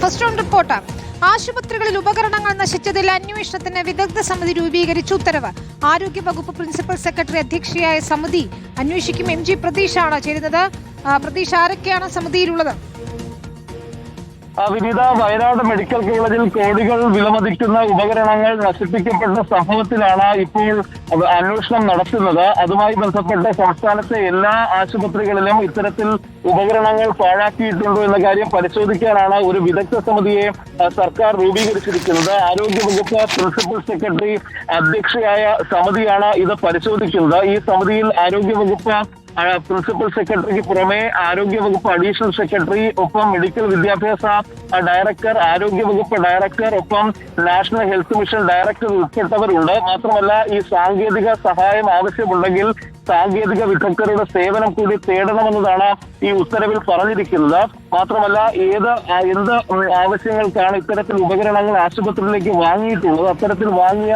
First on report. ആശുപത്രികളിൽ ഉപകരണങ്ങൾ നശിച്ചതിൽ അന്വേഷണത്തിന് വിദഗ്ധ സമിതി രൂപീകരിച്ചു. ഉത്തരവ്. ആരോഗ്യ വകുപ്പ് പ്രിൻസിപ്പൽ സെക്രട്ടറി അധ്യക്ഷയായ സമിതി അന്വേഷിക്കും. MG പ്രതീഷാണ് ചേരുന്നത്. പ്രതീഷ്, ആരൊക്കെയാണ് സമിതിയിലുള്ളത്? വിനീത, വയനാട് മെഡിക്കൽ കോളേജിൽ കോടികൾ വിലമതിക്കുന്ന ഉപകരണങ്ങൾ നശിപ്പിക്കപ്പെട്ട സംഭവത്തിലാണ് ഇപ്പോൾ അന്വേഷണം നടത്തുന്നത്. അതുമായി ബന്ധപ്പെട്ട് സംസ്ഥാനത്തെ എല്ലാ ആശുപത്രികളിലും ഇത്തരത്തിൽ ഉപകരണങ്ങൾ പാഴാക്കിയിട്ടുണ്ടോ എന്ന കാര്യം പരിശോധിക്കാനാണ് ഒരു വിദഗ്ധ സമിതിയെ സർക്കാർ രൂപീകരിച്ചിരിക്കുന്നത്. ആരോഗ്യവകുപ്പ് പ്രിൻസിപ്പൽ സെക്രട്ടറി അധ്യക്ഷയായ സമിതിയാണ് ഇത് പരിശോധിക്കുന്നത്. ഈ സമിതിയിൽ ആരോഗ്യവകുപ്പ് പ്രിൻസിപ്പൽ സെക്രട്ടറിക്ക് പുറമെ ആരോഗ്യവകുപ്പ് അഡീഷണൽ സെക്രട്ടറി, ഒപ്പം മെഡിക്കൽ വിദ്യാഭ്യാസ ഡയറക്ടർ, ആരോഗ്യവകുപ്പ് ഡയറക്ടർ, ഒപ്പം നാഷണൽ ഹെൽത്ത് മിഷൻ ഡയറക്ടർ ഉൾപ്പെട്ടവരുണ്ട്. മാത്രമല്ല, ഈ സാങ്കേതിക സഹായം ആവശ്യമുണ്ടെങ്കിൽ സാങ്കേതിക വിദഗ്ധരുടെ സേവനം കൂടി തേടണമെന്നതാണ് ഈ ഉത്തരവിൽ പറഞ്ഞിരിക്കുന്നത്. മാത്രമല്ല, എന്ത് ആവശ്യങ്ങൾക്കാണ് ഇത്തരത്തിൽ ഉപകരണങ്ങൾ ആശുപത്രിയിലേക്ക് വാങ്ങിയിട്ടുള്ളത്, അത്തരത്തിൽ വാങ്ങിയ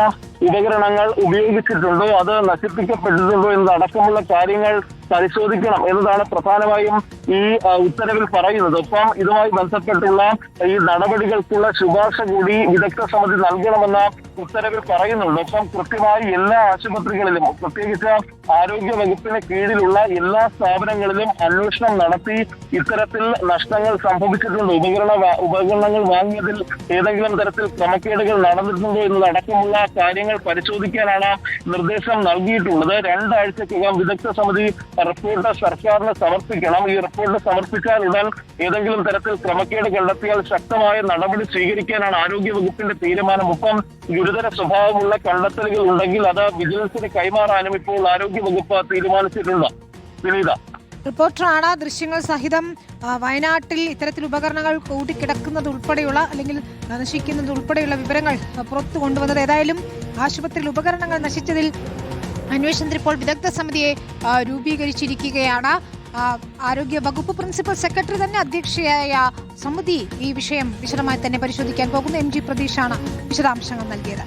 ഉപകരണങ്ങൾ ഉപയോഗിച്ചിട്ടുണ്ടോ, അത് നശിപ്പിക്കപ്പെട്ടിട്ടുണ്ടോ എന്നതടക്കമുള്ള കാര്യങ്ങൾ പരിശോധിക്കണം എന്നതാണ് പ്രധാനമായും ഈ ഉത്തരവിൽ പറയുന്നത്. ഒപ്പം ഇതുമായി ബന്ധപ്പെട്ടുള്ള ഈ നടപടികൾക്കുള്ള ശുപാർശ കൂടി വിദഗ്ധ സമിതി നൽകണമെന്ന ഉത്തരവിൽ പറയുന്നുണ്ട്. ഒപ്പം കൃത്യമായി എല്ലാ ആശുപത്രികളിലും, പ്രത്യേകിച്ച് ആരോഗ്യ വകുപ്പിന് കീഴിലുള്ള എല്ലാ സ്ഥാപനങ്ങളിലും അന്വേഷണം നടത്തി ഇത്തരത്തിൽ നഷ്ടങ്ങൾ സംഭവിച്ചിട്ടുണ്ടോ, ഉപകരണങ്ങൾ വാങ്ങിയതിൽ ഏതെങ്കിലും തരത്തിൽ ക്രമക്കേടുകൾ നടന്നിട്ടുണ്ടോ എന്നതടക്കമുള്ള കാര്യങ്ങൾ പരിശോധിക്കാനാണ് നിർദ്ദേശം നൽകിയിട്ടുള്ളത്. 2 ആഴ്ചക്കകം വിദഗ്ധ സമിതി റിപ്പോർട്ട് സർക്കാരിന് സമർപ്പിക്കണം. ഈ റിപ്പോർട്ട് സമർപ്പിച്ചാൽ ഉടൻ ഏതെങ്കിലും തരത്തിൽ ക്രമക്കേട് കണ്ടെത്തിയാൽ ശക്തമായ നടപടി സ്വീകരിക്കാനാണ് ആരോഗ്യ വകുപ്പിന്റെ തീരുമാനം. ഒപ്പം ഗുരുതര സ്വഭാവമുള്ള കണ്ടെത്തലുകൾ ഉണ്ടെങ്കിൽ അത് വിജിലൻസിന് കൈമാറാനും ഇപ്പോൾ ആരോഗ്യ വകുപ്പ് തീരുമാനിച്ചിട്ടുണ്ട്. വിനീത, റിപ്പോർട്ടറാണ് ദൃശ്യങ്ങൾ സഹിതം വയനാട്ടിൽ ഇത്തരത്തിൽ ഉപകരണങ്ങൾ കൂട്ടിക്കിടക്കുന്നത് ഉൾപ്പെടെയുള്ള അല്ലെങ്കിൽ നശിക്കുന്നത് ഉൾപ്പെടെയുള്ള വിവരങ്ങൾ പുറത്തു കൊണ്ടുവന്നത്. ഏതായാലും ആശുപത്രിയിൽ ഉപകരണങ്ങൾ നശിച്ചതിൽ അന്വേഷണത്തിൽ ഇപ്പോൾ വിദഗ്ധ സമിതിയെ രൂപീകരിച്ചിരിക്കുകയാണ്. ആരോഗ്യ വകുപ്പ് പ്രിൻസിപ്പൽ സെക്രട്ടറി തന്നെ അധ്യക്ഷയായ സമിതി ഈ വിഷയം വിശദമായി തന്നെ പരിശോധിക്കാൻ പോകുന്നു. MG പ്രതീഷാണ് വിശദാംശങ്ങൾ നൽകിയത്.